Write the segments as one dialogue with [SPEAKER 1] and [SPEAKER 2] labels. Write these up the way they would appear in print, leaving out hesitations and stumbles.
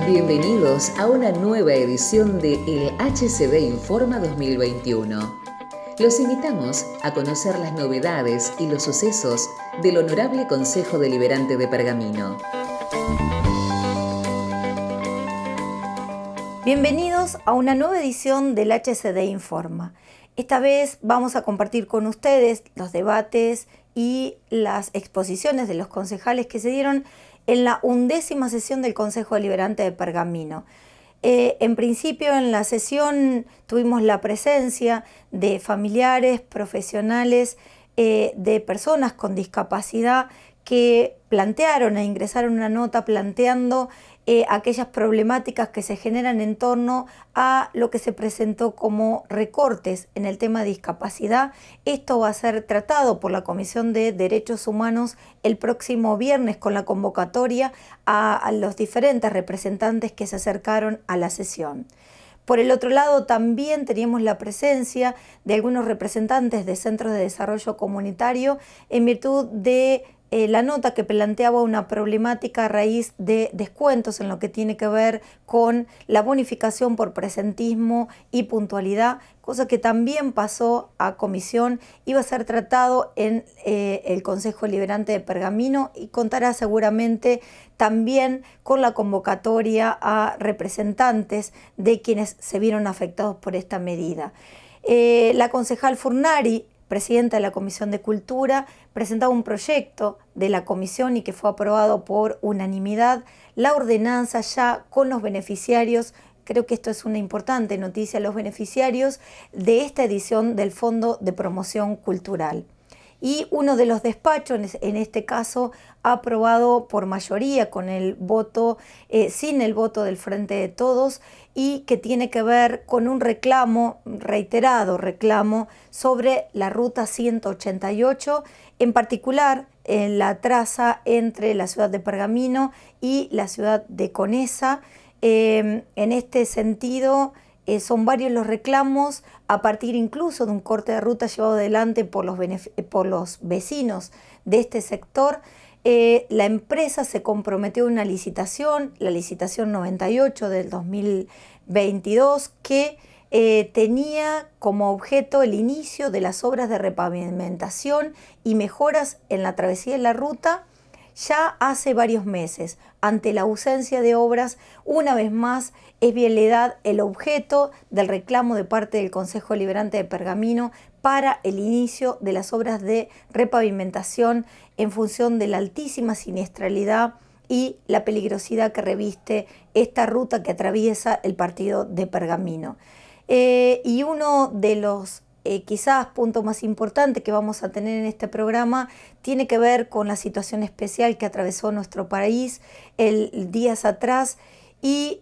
[SPEAKER 1] Bienvenidos a una nueva edición de El HCD Informa 2021. Los invitamos a conocer las novedades y los sucesos del Honorable Consejo Deliberante de Pergamino.
[SPEAKER 2] Bienvenidos a una nueva edición del HCD Informa. Esta vez vamos a compartir con ustedes los debates y las exposiciones de los concejales que se dieron en la 11ª sesión del Consejo Deliberante de Pergamino. En principio, en la sesión tuvimos la presencia de familiares, profesionales, de personas con discapacidad que plantearon e ingresaron una nota planteando aquellas problemáticas que se generan en torno a lo que se presentó como recortes en el tema de discapacidad. Esto va a ser tratado por la Comisión de Derechos Humanos el próximo viernes con la convocatoria a los diferentes representantes que se acercaron a la sesión. Por el otro lado, también teníamos la presencia de algunos representantes de centros de desarrollo comunitario en virtud de la nota que planteaba una problemática a raíz de descuentos en lo que tiene que ver con la bonificación por presentismo y puntualidad, cosa que también pasó a comisión, iba a ser tratado en el Consejo Deliberante de Pergamino y contará seguramente también con la convocatoria a representantes de quienes se vieron afectados por esta medida. La concejal Furnari, presidenta de la Comisión de Cultura, presentaba un proyecto de la comisión y que fue aprobado por unanimidad, la ordenanza ya con los beneficiarios. Creo que esto es una importante noticia, los beneficiarios de esta edición del Fondo de Promoción Cultural. Y uno de los despachos, en este caso, aprobado por mayoría con el voto, sin el voto del Frente de Todos, y que tiene que ver con un reclamo, reiterado reclamo, sobre la ruta 188, en particular en la traza entre la ciudad de Pergamino y la ciudad de Conesa. En este sentido, son varios los reclamos, a partir incluso de un corte de ruta llevado adelante por los vecinos de este sector. La empresa se comprometió a una licitación, la licitación 98 del 2022, que tenía como objeto el inicio de las obras de repavimentación y mejoras en la travesía de la ruta ya hace varios meses. Ante la ausencia de obras, una vez más es Vialidad el objeto del reclamo de parte del Consejo Deliberante de Pergamino para el inicio de las obras de repavimentación en función de la altísima siniestralidad y la peligrosidad que reviste esta ruta que atraviesa el partido de Pergamino. Y uno de los quizás punto más importante que vamos a tener en este programa tiene que ver con la situación especial que atravesó nuestro país días atrás, y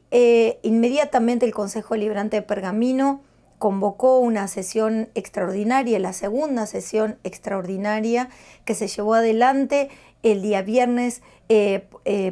[SPEAKER 2] inmediatamente el Consejo Deliberante de Pergamino convocó una sesión extraordinaria, la segunda sesión extraordinaria que se llevó adelante el día viernes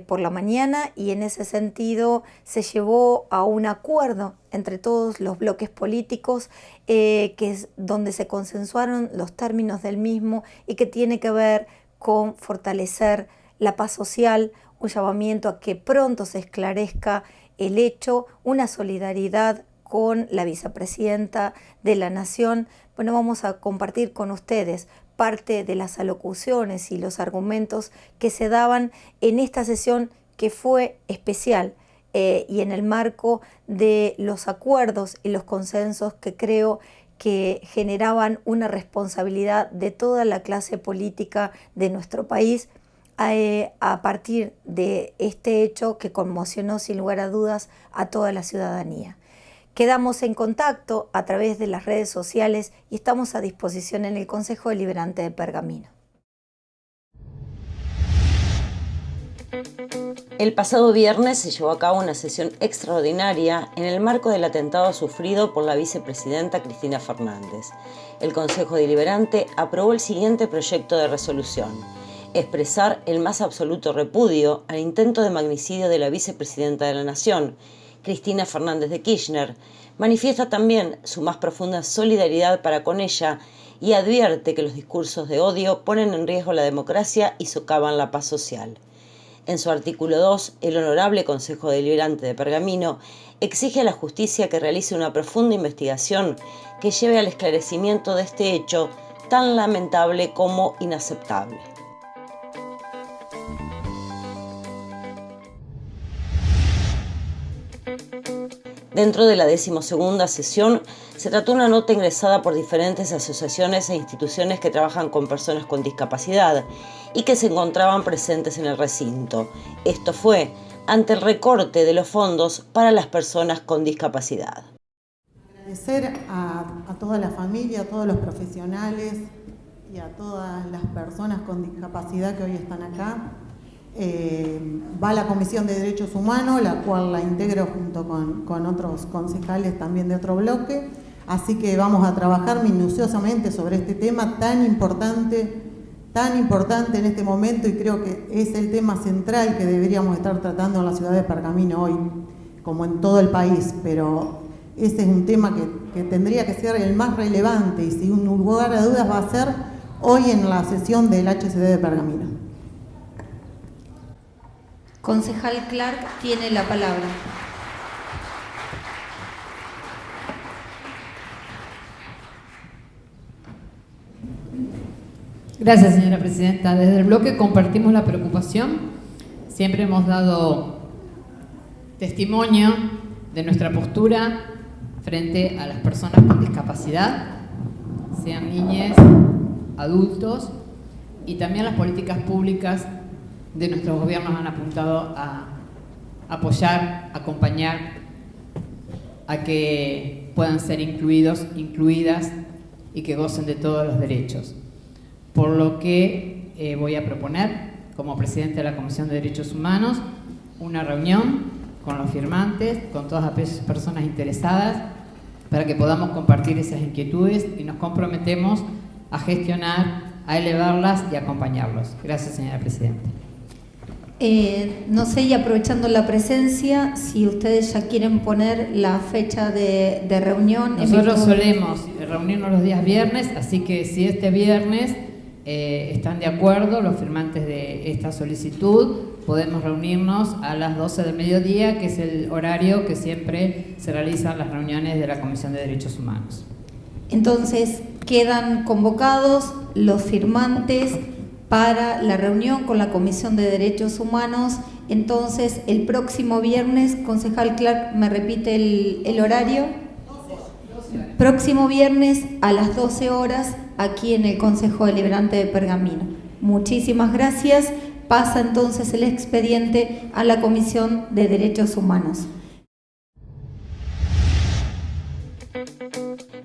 [SPEAKER 2] por la mañana, y en ese sentido se llevó a un acuerdo entre todos los bloques políticos, que es donde se consensuaron los términos del mismo y que tiene que ver con fortalecer la paz social, un llamamiento a que pronto se esclarezca el hecho, una solidaridad con la vicepresidenta de la Nación. Bueno, vamos a compartir con ustedes parte de las alocuciones y los argumentos que se daban en esta sesión, que fue especial y en el marco de los acuerdos y los consensos que creo que generaban una responsabilidad de toda la clase política de nuestro país a partir de este hecho que conmocionó sin lugar a dudas a toda la ciudadanía. Quedamos en contacto a través de las redes sociales y estamos a disposición en el Consejo Deliberante de Pergamino.
[SPEAKER 3] El pasado viernes se llevó a cabo una sesión extraordinaria en el marco del atentado sufrido por la vicepresidenta Cristina Fernández. El Consejo Deliberante aprobó el siguiente proyecto de resolución: expresar el más absoluto repudio al intento de magnicidio de la vicepresidenta de la Nación, Cristina Fernández de Kirchner, manifiesta también su más profunda solidaridad para con ella y advierte que los discursos de odio ponen en riesgo la democracia y socavan la paz social. En su artículo 2, el Honorable Consejo Deliberante de Pergamino exige a la justicia que realice una profunda investigación que lleve al esclarecimiento de este hecho tan lamentable como inaceptable. Dentro de la 12ª sesión, se trató una nota ingresada por diferentes asociaciones e instituciones que trabajan con personas con discapacidad y que se encontraban presentes en el recinto. Esto fue ante el recorte de los fondos para las personas con discapacidad.
[SPEAKER 4] Agradecer a toda la familia, a todos los profesionales y a todas las personas con discapacidad que hoy están acá. Va a la Comisión de Derechos Humanos, la cual la integro junto con otros concejales también de otro bloque. Así que vamos a trabajar minuciosamente sobre este tema tan importante en este momento, y creo que es el tema central que deberíamos estar tratando en la ciudad de Pergamino hoy, como en todo el país, pero ese es un tema que tendría que ser el más relevante y sin lugar a dudas va a ser hoy en la sesión del HCD de Pergamino.
[SPEAKER 2] Concejal Clark tiene la palabra.
[SPEAKER 5] Gracias, señora presidenta. Desde el bloque compartimos la preocupación. Siempre hemos dado testimonio de nuestra postura frente a las personas con discapacidad, sean niñas, adultos, y también las políticas públicas de nuestros gobiernos han apuntado a apoyar, acompañar a que puedan ser incluidos, incluidas y que gocen de todos los derechos. Por lo que voy a proponer, como presidente de la Comisión de Derechos Humanos, una reunión con los firmantes, con todas aquellas personas interesadas, para que podamos compartir esas inquietudes y nos comprometemos a gestionar, a elevarlas y a acompañarlos. Gracias, señora presidenta.
[SPEAKER 2] No sé, y aprovechando la presencia, si ustedes ya quieren poner la fecha de reunión.
[SPEAKER 5] Nosotros solemos reunirnos los días viernes, así que si este viernes están de acuerdo los firmantes de esta solicitud, podemos reunirnos a las 12 del mediodía, que es el horario que siempre se realizan las reuniones de la Comisión de Derechos Humanos.
[SPEAKER 2] Entonces, quedan convocados los firmantes para la reunión con la Comisión de Derechos Humanos. Entonces, el próximo viernes, concejal Clark, ¿me repite el horario? Próximo viernes a las 12 horas, aquí en el Consejo Deliberante de Pergamino. Muchísimas gracias. Pasa entonces el expediente a la Comisión de Derechos Humanos.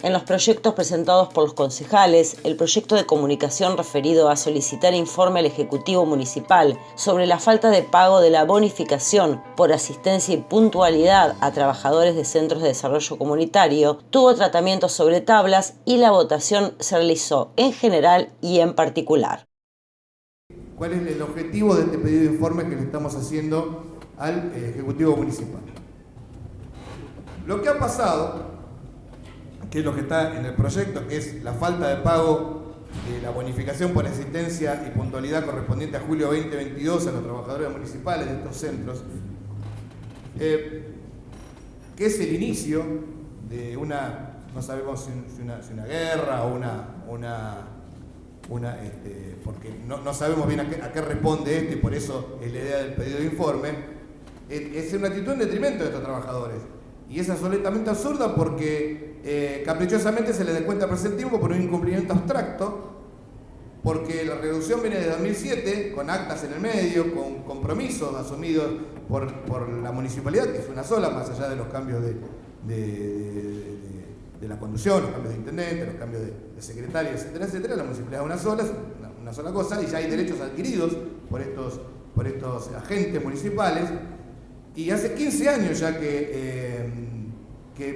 [SPEAKER 3] En los proyectos presentados por los concejales, el proyecto de comunicación referido a solicitar informe al Ejecutivo Municipal sobre la falta de pago de la bonificación por asistencia y puntualidad a trabajadores de centros de desarrollo comunitario tuvo tratamiento sobre tablas y la votación se realizó en general y en particular.
[SPEAKER 6] ¿Cuál es el objetivo de este pedido de informe que le estamos haciendo al Ejecutivo Municipal? Lo que ha pasado, que es lo que está en el proyecto, que es la falta de pago de la bonificación por asistencia y puntualidad correspondiente a julio 2022 a los trabajadores municipales de estos centros, que es el inicio de una, no sabemos si una guerra o porque no sabemos bien a qué responde y por eso es la idea del pedido de informe, es una actitud en detrimento de estos trabajadores. Y es absolutamente absurda porque caprichosamente se les descuenta preceptivo por un incumplimiento abstracto, porque la reducción viene de 2007, con actas en el medio, con compromisos asumidos por la municipalidad, que es una sola, más allá de los cambios de la conducción, los cambios de intendente, los cambios de secretario, etcétera, etcétera. La municipalidad es una sola cosa, y ya hay derechos adquiridos por estos agentes municipales. Y hace 15 años ya que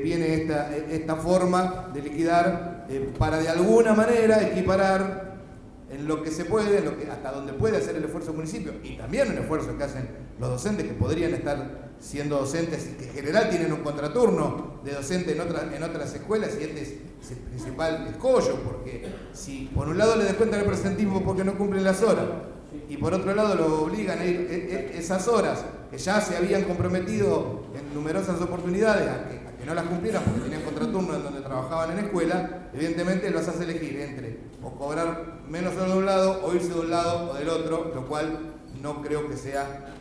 [SPEAKER 6] viene esta forma de liquidar para de alguna manera equiparar en lo que se puede, hasta donde puede hacer el esfuerzo del municipio, y también un esfuerzo que hacen los docentes que podrían estar siendo docentes y que en general tienen un contraturno de docente en otras escuelas, y este es el principal escollo, porque si por un lado le descuentan el presentismo porque no cumplen las horas, y por otro lado lo obligan a ir esas horas que ya se habían comprometido en numerosas oportunidades a que no las cumplieran porque tenían contraturno en donde trabajaban en escuela, evidentemente los hace elegir entre o cobrar menos de un lado o irse de un lado o del otro, lo cual no creo que sea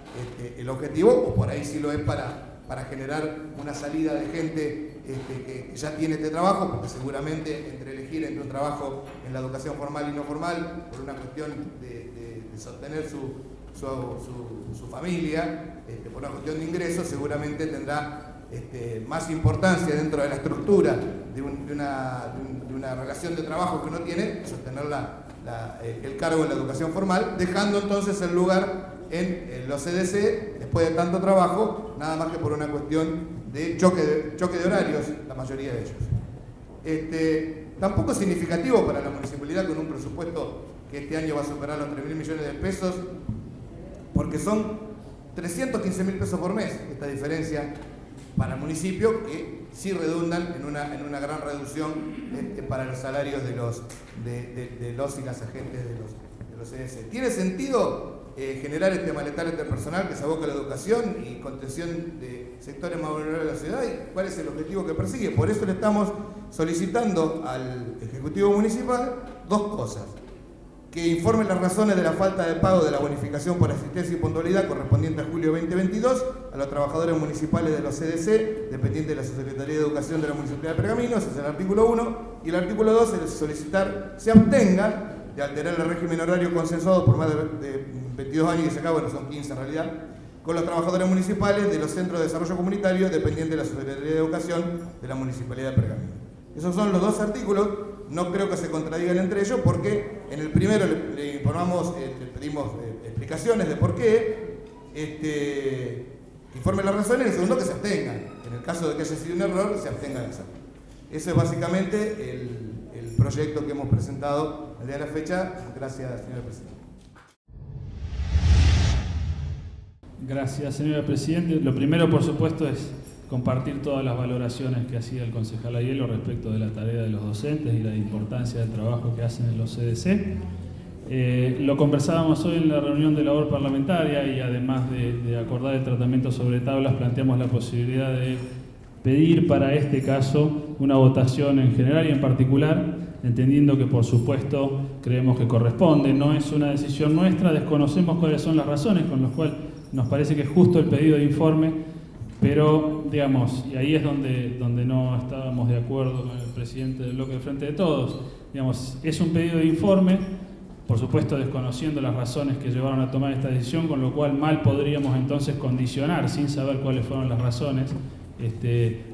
[SPEAKER 6] el objetivo, o por ahí sí lo es para generar una salida de gente que ya tiene este trabajo, porque seguramente entre elegir entre un trabajo en la educación formal y no formal, por una cuestión de sostener su familia, por una cuestión de ingresos, seguramente tendrá más importancia dentro de la estructura de una relación de trabajo que uno tiene, sostener el cargo en la educación formal, dejando entonces el lugar en los CDC, después de tanto trabajo, nada más que por una cuestión de choque de horarios, la mayoría de ellos. Tampoco es significativo para la municipalidad con un presupuesto que este año va a superar los 3.000 millones de pesos, porque son 315.000 pesos por mes esta diferencia para el municipio, que sí redundan en una gran reducción para los salarios de los y las agentes de los CDC. ¿Tiene sentido generar este malestar interpersonal que se aboca a la educación y contención de sectores más vulnerables de la ciudad? ¿Y cuál es el objetivo que persigue? Por eso le estamos solicitando al Ejecutivo Municipal dos cosas: que informe las razones de la falta de pago de la bonificación por asistencia y puntualidad correspondiente a julio 2022 a los trabajadores municipales de los CDC, dependientes de la Subsecretaría de Educación de la Municipalidad de Pergamino. Ese es el artículo 1. Y el artículo 2 es solicitar se abstengan de alterar el régimen horario consensuado por más de 22 años, y se acaba, bueno, son 15 en realidad, con los trabajadores municipales de los centros de desarrollo comunitario dependientes de la Subsecretaría de Educación de la Municipalidad de Pergamino. Esos son los dos artículos. No creo que se contradigan entre ellos, porque en el primero le informamos, le pedimos explicaciones de por qué, informe las razones, y en el segundo que se abstengan. En el caso de que haya sido un error, se abstengan de hacerlo. Ese es básicamente el proyecto que hemos presentado al día de la fecha. Gracias, señora Presidenta.
[SPEAKER 7] Gracias, señora Presidenta. Lo primero, por supuesto, es compartir todas las valoraciones que hacía el concejal Aiello respecto de la tarea de los docentes y la importancia del trabajo que hacen en los CDC. Lo conversábamos hoy en la reunión de labor parlamentaria, y además de acordar el tratamiento sobre tablas, planteamos la posibilidad de pedir para este caso una votación en general y en particular, entendiendo que por supuesto creemos que corresponde. No es una decisión nuestra, desconocemos cuáles son las razones, con las cuales nos parece que es justo el pedido de informe. Pero, digamos, y ahí es donde no estábamos de acuerdo con el presidente del bloque del Frente de Todos. Digamos, es un pedido de informe, por supuesto desconociendo las razones que llevaron a tomar esta decisión, con lo cual mal podríamos entonces condicionar, sin saber cuáles fueron las razones,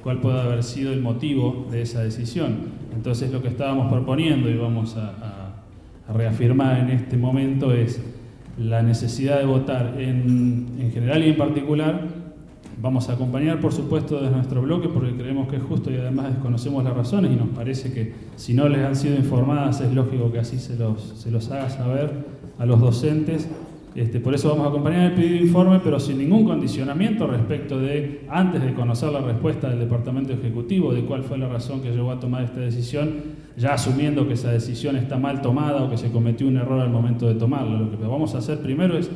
[SPEAKER 7] cuál puede haber sido el motivo de esa decisión. Entonces lo que estábamos proponiendo y vamos a reafirmar en este momento es la necesidad de votar en general y en particular. Vamos a acompañar, por supuesto, desde nuestro bloque, porque creemos que es justo y además desconocemos las razones, y nos parece que si no les han sido informadas es lógico que así se los haga saber a los docentes. Por eso vamos a acompañar el pedido de informe, pero sin ningún condicionamiento respecto de, antes de conocer la respuesta del Departamento Ejecutivo de cuál fue la razón que llevó a tomar esta decisión, ya asumiendo que esa decisión está mal tomada o que se cometió un error al momento de tomarla. Lo que vamos a hacer primero es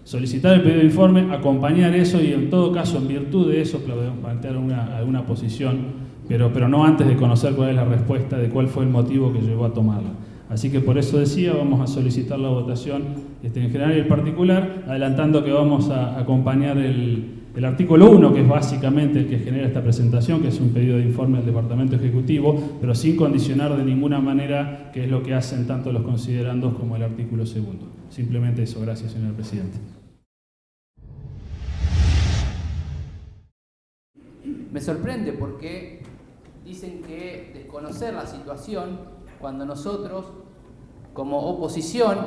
[SPEAKER 7] solicitar el pedido de informe, acompañar eso, y en todo caso, en virtud de eso, podemos plantear alguna posición, pero no antes de conocer cuál es la respuesta de cuál fue el motivo que llevó a tomarla. Así que por eso decía, vamos a solicitar la votación en general y en particular, adelantando que vamos a acompañar el artículo 1, que es básicamente el que genera esta presentación, que es un pedido de informe del Departamento Ejecutivo, pero sin condicionar de ninguna manera, que es lo que hacen tanto los considerandos como el artículo 2. Simplemente eso. Gracias, señor presidente.
[SPEAKER 8] Me sorprende porque dicen que desconocer la situación cuando nosotros, como oposición,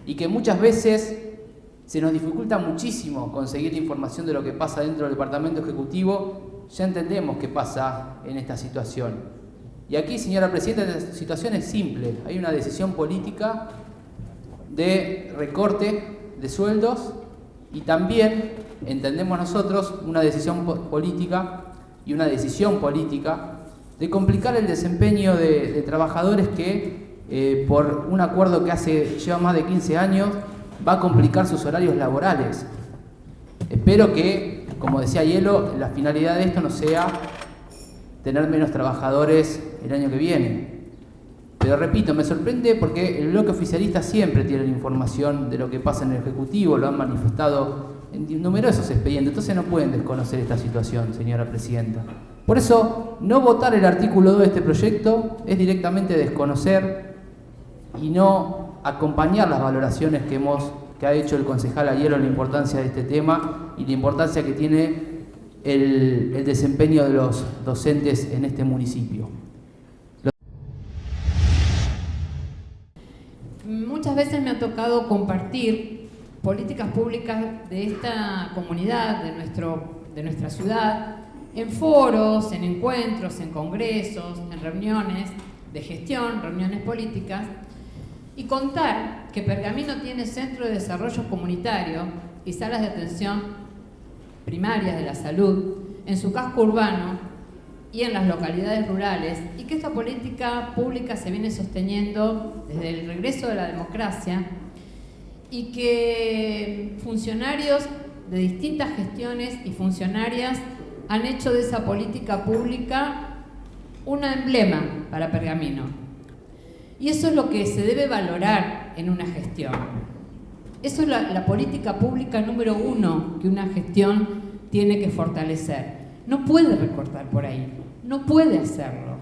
[SPEAKER 8] y que muchas veces se nos dificulta muchísimo conseguir información de lo que pasa dentro del Departamento Ejecutivo, ya entendemos qué pasa en esta situación. Y aquí, señora Presidenta, la situación es simple. Hay una decisión política de recorte de sueldos y también entendemos nosotros una decisión política de complicar el desempeño de trabajadores que por un acuerdo que lleva más de 15 años va a complicar sus horarios laborales. Espero que, como decía Hielo, la finalidad de esto no sea tener menos trabajadores el año que viene. Pero repito, me sorprende porque el bloque oficialista siempre tiene la información de lo que pasa en el Ejecutivo, lo han manifestado en numerosos expedientes, entonces no pueden desconocer esta situación, señora Presidenta. Por eso, no votar el artículo 2 de este proyecto es directamente desconocer y no acompañar las valoraciones que ha hecho el concejal Ayero en la importancia de este tema y la importancia que tiene el desempeño de los docentes en este municipio.
[SPEAKER 5] Muchas veces me ha tocado compartir políticas públicas de esta comunidad, de nuestra ciudad, en foros, en encuentros, en congresos, en reuniones de gestión, reuniones políticas, y contar que Pergamino tiene centro de desarrollo comunitario y salas de atención primarias de la salud en su casco urbano y en las localidades rurales, y que esta política pública se viene sosteniendo desde el regreso de la democracia, y que funcionarios de distintas gestiones y funcionarias han hecho de esa política pública un emblema para Pergamino. Y eso es lo que se debe valorar en una gestión. Eso es la política pública número 1 que una gestión tiene que fortalecer. No puede recortar por ahí, no puede hacerlo.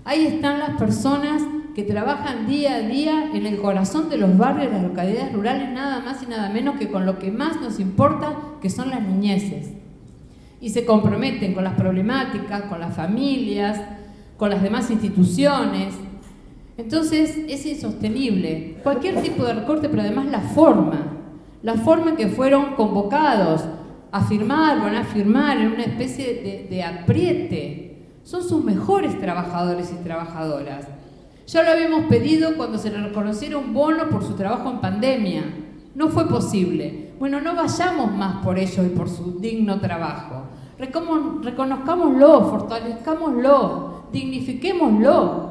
[SPEAKER 5] Ahí están las personas que trabajan día a día en el corazón de los barrios, las localidades rurales, nada más y nada menos que con lo que más nos importa, que son las niñeces. Y se comprometen con las problemáticas, con las familias, con las demás instituciones. Entonces es insostenible cualquier tipo de recorte, pero además la forma en que fueron convocados a firmar o a no firmar en una especie de apriete, son sus mejores trabajadores y trabajadoras. Ya lo habíamos pedido cuando se le reconociera un bono por su trabajo en pandemia. No fue posible. Bueno, no vayamos más por ellos y por su digno trabajo. Reconozcámoslo, fortalezcámoslo, dignifiquémoslo.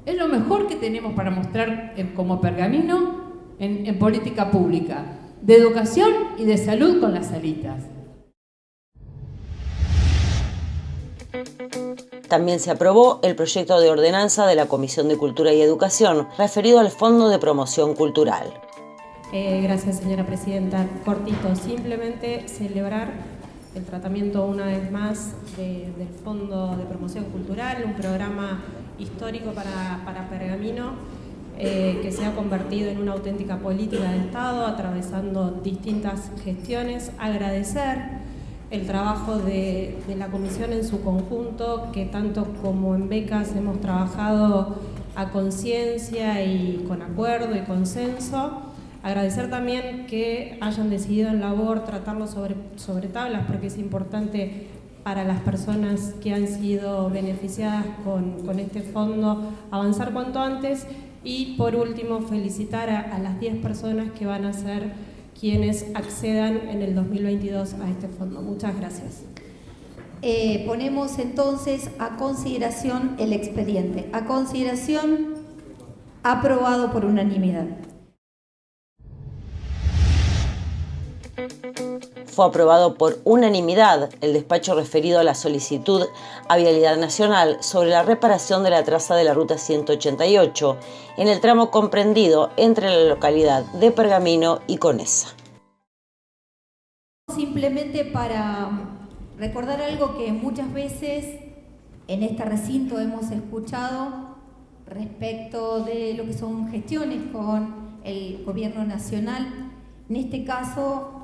[SPEAKER 5] Es lo mejor que tenemos para mostrar como Pergamino en política pública, de educación y de salud con las salitas.
[SPEAKER 3] También se aprobó el proyecto de ordenanza de la Comisión de Cultura y Educación referido al Fondo de Promoción Cultural.
[SPEAKER 9] Gracias, señora Presidenta. Cortito, simplemente celebrar el tratamiento una vez más del Fondo de Promoción Cultural, un programa histórico para Pergamino, que se ha convertido en una auténtica política de Estado, atravesando distintas gestiones. Agradecer el trabajo de la Comisión en su conjunto, que tanto como en becas hemos trabajado a conciencia y con acuerdo y consenso. Agradecer también que hayan decidido en labor tratarlo sobre tablas, porque es importante para las personas que han sido beneficiadas con este fondo avanzar cuanto antes. Y por último, felicitar a las 10 personas que van a ser quienes accedan en el 2022 a este fondo. Muchas gracias.
[SPEAKER 2] Ponemos entonces a consideración el expediente. A consideración, aprobado por unanimidad.
[SPEAKER 3] Fue aprobado por unanimidad el despacho referido a la solicitud a Vialidad Nacional sobre la reparación de la traza de la Ruta 188 en el tramo comprendido entre la localidad de Pergamino y Conesa.
[SPEAKER 2] Simplemente para recordar algo que muchas veces en este recinto hemos escuchado respecto de lo que son gestiones con el gobierno nacional. En este caso,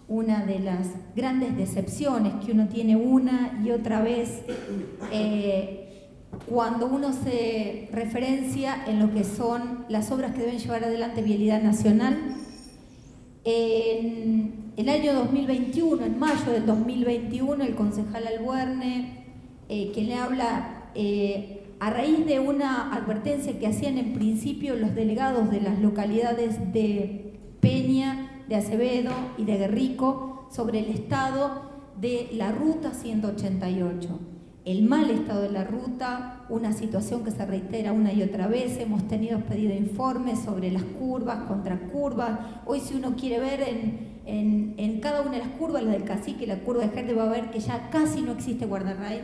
[SPEAKER 2] una de las grandes decepciones que uno tiene una y otra vez cuando uno se referencia en lo que son las obras que deben llevar adelante Vialidad Nacional. En el año 2021, en mayo del 2021, el concejal Albuerne, quien le habla, a raíz de una advertencia que hacían en principio los delegados de las localidades de Peña, de Acevedo y de Guerrico, sobre el estado de la ruta 188. El mal estado de la ruta, una situación que se reitera una y otra vez. Hemos tenido pedido informes sobre las curvas, contracurvas. Hoy, si uno quiere ver en cada una de las curvas, la del Cacique, la curva de Jerte, va a ver que ya casi no existe guardarraíl.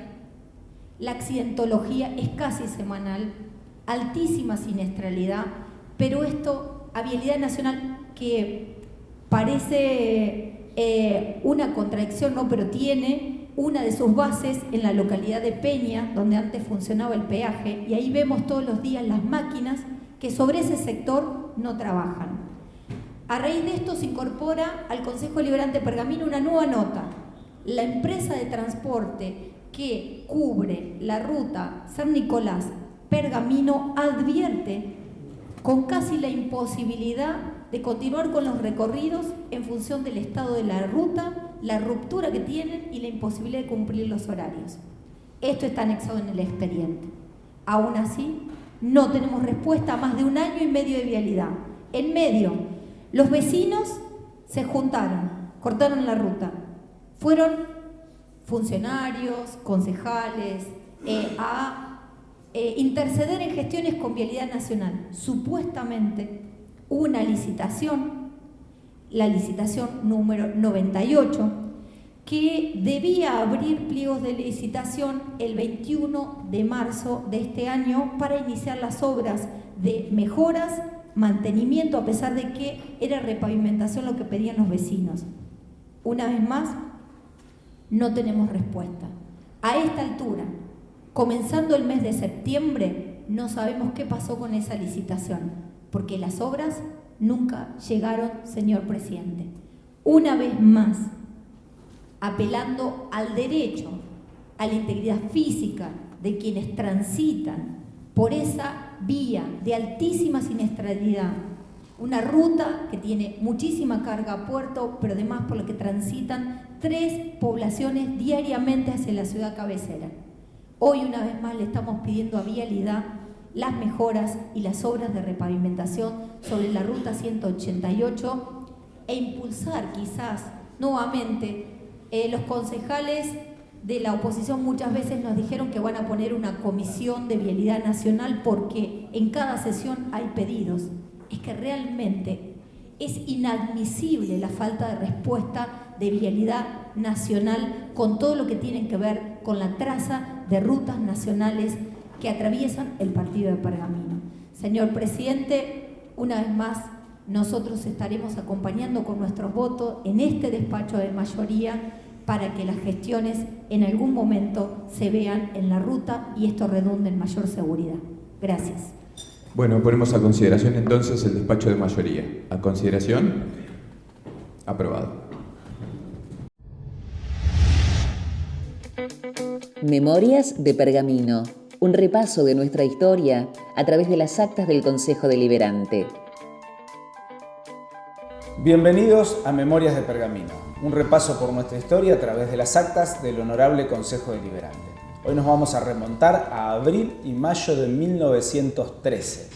[SPEAKER 2] La accidentología es casi semanal, altísima siniestralidad, pero esto a Vialidad Nacional, que parece una contradicción, no, pero tiene una de sus bases en la localidad de Peña, donde antes funcionaba el peaje, y ahí vemos todos los días las máquinas que sobre ese sector no trabajan. A raíz de esto se incorpora al Consejo Deliberante de Pergamino una nueva nota. La empresa de transporte que cubre la ruta San Nicolás Pergamino advierte con casi la imposibilidad de continuar con los recorridos en función del estado de la ruta, la ruptura que tienen y la imposibilidad de cumplir los horarios. Esto está anexado en el expediente. Aún así, no tenemos respuesta a más de 1 año y medio de vialidad. En medio, los vecinos se juntaron, cortaron la ruta. Fueron funcionarios, concejales, a interceder en gestiones con Vialidad Nacional. Supuestamente una licitación, la licitación número 98, que debía abrir pliegos de licitación el 21 de marzo de este año para iniciar las obras de mejoras, mantenimiento, a pesar de que era repavimentación lo que pedían los vecinos. Una vez más, no tenemos respuesta. A esta altura, comenzando el mes de septiembre, no sabemos qué pasó con esa licitación, porque las obras nunca llegaron, señor presidente. Una vez más, apelando al derecho, a la integridad física de quienes transitan por esa vía de altísima siniestralidad, una ruta que tiene muchísima carga a puerto, pero además por la que transitan 3 poblaciones diariamente hacia la ciudad cabecera. Hoy, una vez más, le estamos pidiendo a Vialidad las mejoras y las obras de repavimentación sobre la ruta 188 e impulsar quizás nuevamente. Los concejales de la oposición muchas veces nos dijeron que van a poner una comisión de Vialidad Nacional porque en cada sesión hay pedidos. Es que realmente es inadmisible la falta de respuesta de Vialidad Nacional con todo lo que tiene que ver con la traza de rutas nacionales que atraviesan el partido de Pergamino. Señor presidente, una vez más nosotros estaremos acompañando con nuestros votos en este despacho de mayoría para que las gestiones en algún momento se vean en la ruta y esto redunde en mayor seguridad. Gracias.
[SPEAKER 10] Bueno, ponemos a consideración entonces el despacho de mayoría. ¿A consideración? Aprobado.
[SPEAKER 1] Memorias de Pergamino. Un repaso de nuestra historia a través de las actas del Consejo Deliberante.
[SPEAKER 11] Bienvenidos a Memorias de Pergamino, un repaso por nuestra historia a través de las actas del Honorable Consejo Deliberante. Hoy nos vamos a remontar a abril y mayo de 1913.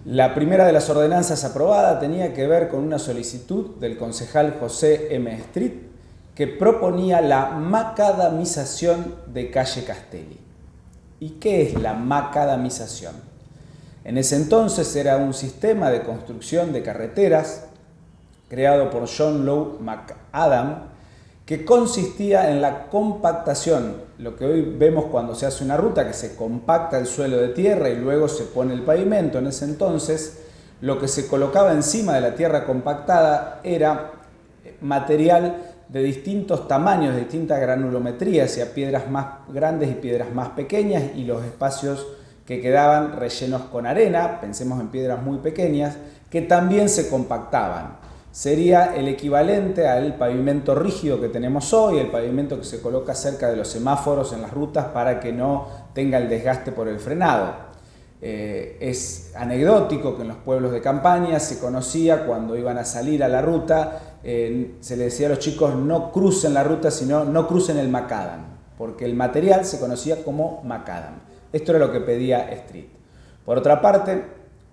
[SPEAKER 11] La primera de las ordenanzas aprobada tenía que ver con una solicitud del concejal José M. Street que proponía la macadamización de calle Castelli. ¿Y qué es la macadamización? En ese entonces era un sistema de construcción de carreteras creado por John Lowe McAdam, que consistía en la compactación, lo que hoy vemos cuando se hace una ruta, que se compacta el suelo de tierra y luego se pone el pavimento. En ese entonces, lo que se colocaba encima de la tierra compactada era material de distintos tamaños, de distinta granulometría, hacia piedras más grandes y piedras más pequeñas, y los espacios que quedaban rellenos con arena, pensemos en piedras muy pequeñas, que también se compactaban. Sería el equivalente al pavimento rígido que tenemos hoy, el pavimento que se coloca cerca de los semáforos en las rutas para que no tenga el desgaste por el frenado. Es anecdótico que en los pueblos de campaña se conocía cuando iban a salir a la ruta, se le decía a los chicos no crucen la ruta, sino no crucen el macadam, porque el material se conocía como macadam. Esto era lo que pedía Street. Por otra parte,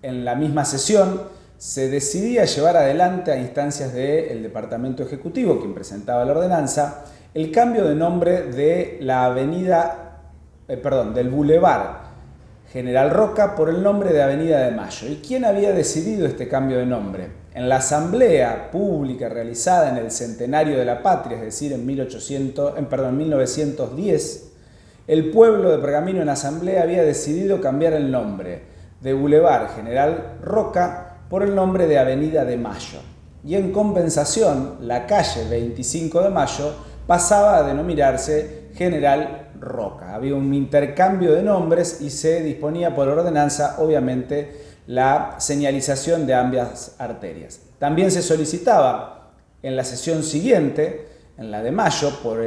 [SPEAKER 11] en la misma sesión se decidía llevar adelante a instancias del Departamento Ejecutivo, quien presentaba la ordenanza, el cambio de nombre de la del Boulevard General Roca por el nombre de Avenida de Mayo. ¿Y quién había decidido este cambio de nombre? En la asamblea pública realizada en el centenario de la patria, es decir, en 1910, el pueblo de Pergamino en asamblea había decidido cambiar el nombre de Boulevard General Roca por el nombre de Avenida de Mayo. Y en compensación, la calle 25 de Mayo pasaba a denominarse General Roca. Había un intercambio de nombres y se disponía por ordenanza, obviamente, la señalización de ambas arterias. También se solicitaba en la sesión siguiente, en la de mayo, por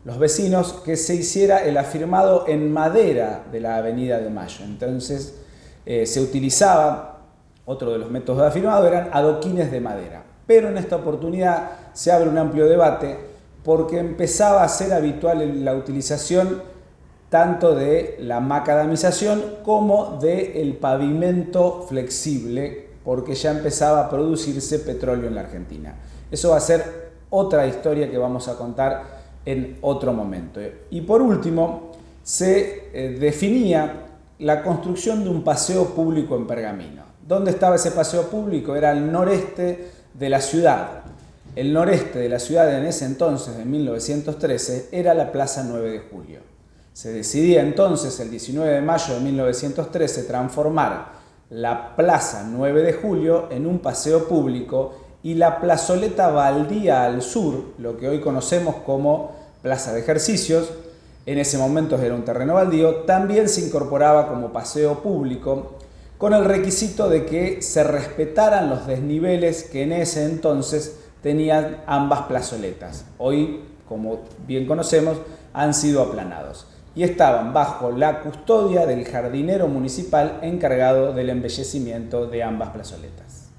[SPEAKER 11] los vecinos, que se hiciera el afirmado en madera de la Avenida de Mayo. Entonces se utilizaba, otro de los métodos de afirmado eran adoquines de madera. Pero en esta oportunidad se abre un amplio debate porque empezaba a ser habitual la utilización tanto de la macadamización como del pavimento flexible, porque ya empezaba a producirse petróleo en la Argentina. Eso va a ser otra historia que vamos a contar en otro momento. Y por último, se definía la construcción de un paseo público en Pergamino. ¿Dónde estaba ese paseo público? Era al noreste de la ciudad. El noreste de la ciudad en ese entonces, en 1913, era la Plaza 9 de Julio. Se decidía entonces, el 19 de mayo de 1913, transformar la Plaza 9 de Julio en un paseo público y la plazoleta baldía al sur, lo que hoy conocemos como Plaza de Ejercicios, en ese momento era un terreno baldío, también se incorporaba como paseo público con el requisito de que se respetaran los desniveles que en ese entonces tenían ambas plazoletas. Hoy, como bien conocemos, han sido aplanados y estaban bajo la custodia del jardinero municipal encargado del embellecimiento de ambas plazoletas.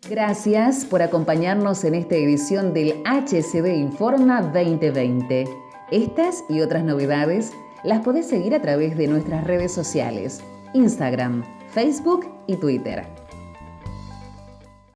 [SPEAKER 1] Gracias por acompañarnos en esta edición del HCD Informa 2020. Estas y otras novedades las podés seguir a través de nuestras redes sociales, Instagram, Facebook y Twitter.